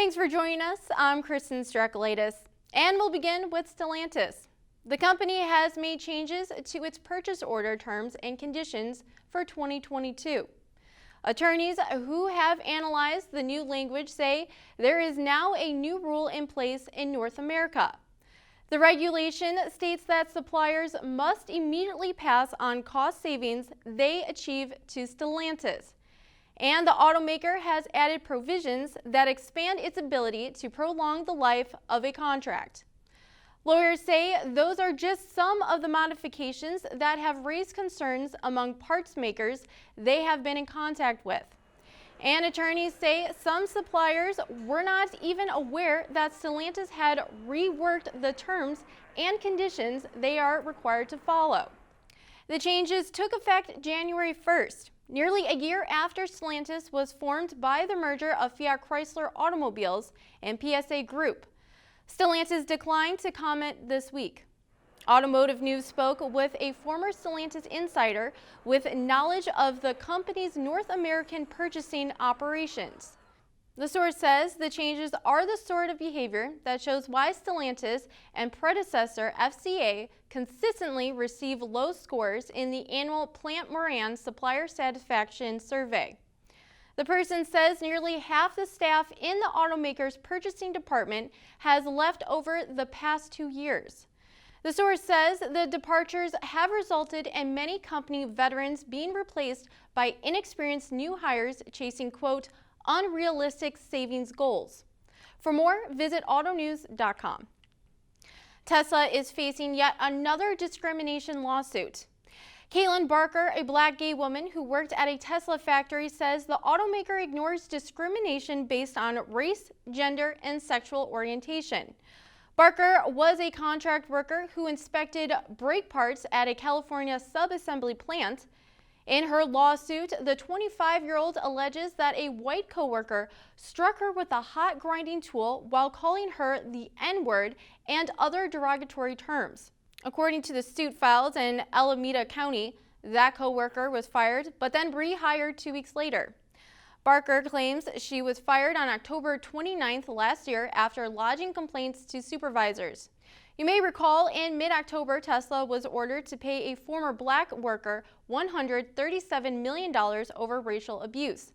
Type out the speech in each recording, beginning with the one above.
Thanks for joining us. I'm Kristen Strakalitis, and we'll begin with Stellantis. The company has made changes to its purchase order terms and conditions for 2022. Attorneys who have analyzed the new language say there is now a new rule in place in North America. The regulation states that suppliers must immediately pass on cost savings they achieve to Stellantis. And the automaker has added provisions that expand its ability to prolong the life of a contract. Lawyers say those are just some of the modifications that have raised concerns among parts makers they have been in contact with. And attorneys say some suppliers were not even aware that Stellantis had reworked the terms and conditions they are required to follow. The changes took effect January 1st. Nearly a year after Stellantis was formed by the merger of Fiat Chrysler Automobiles and PSA Group. Stellantis declined to comment this week. Automotive News spoke with a former Stellantis insider with knowledge of the company's North American purchasing operations. The source says the changes are the sort of behavior that shows why Stellantis and predecessor FCA consistently receive low scores in the annual Plant Moran Supplier Satisfaction Survey. The person says nearly half the staff in the automaker's purchasing department has left over the past 2 years. The source says the departures have resulted in many company veterans being replaced by inexperienced new hires chasing, quote, unrealistic savings goals. For more, visit AUTONEWS.com. Tesla is facing yet another discrimination lawsuit. Caitlin Barker, a black gay woman who worked at a Tesla factory, says the automaker ignores discrimination based on race, gender, and sexual orientation. Barker was a contract worker who inspected brake parts at a California sub-assembly plant. In her lawsuit, the 25-year-old alleges that a white coworker struck her with a hot grinding tool while calling her the N-word and other derogatory terms. According to the suit filed in Alameda County, that coworker was fired but then rehired 2 weeks later. Barker claims she was fired on October 29th last year after lodging complaints to supervisors. You may recall in mid-October, Tesla was ordered to pay a former black worker $137 million over racial abuse.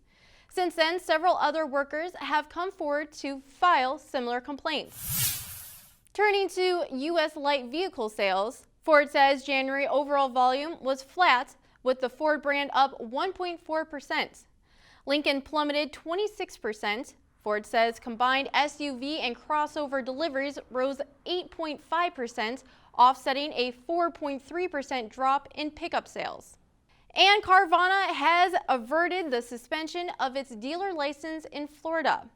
Since then, several other workers have come forward to file similar complaints. Turning to U.S. light vehicle sales, Ford says January overall volume was flat, with the Ford brand up 1.4%. Lincoln plummeted 26%. Ford says combined SUV and crossover deliveries rose 8.5%, offsetting a 4.3% drop in pickup sales. And Carvana has averted the suspension of its dealer license in Florida.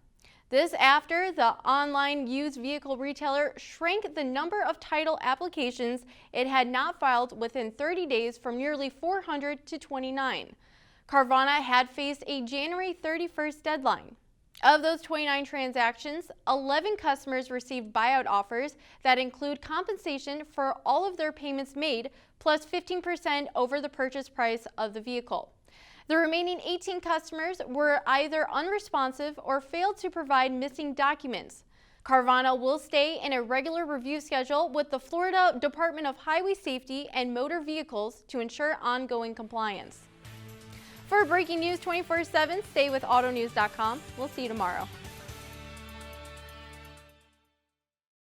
This after the online used vehicle retailer shrank the number of title applications it had not filed within 30 days from nearly 400 to 29. Carvana had faced a January 31st deadline. Of those 29 transactions, 11 customers received buyout offers that include compensation for all of their payments made, plus 15% over the purchase price of the vehicle. The remaining 18 customers were either unresponsive or failed to provide missing documents. Carvana will stay in a regular review schedule with the Florida Department of Highway Safety and Motor Vehicles to ensure ongoing compliance. For breaking news 24/7, stay with AutoNews.com. We'll see you tomorrow.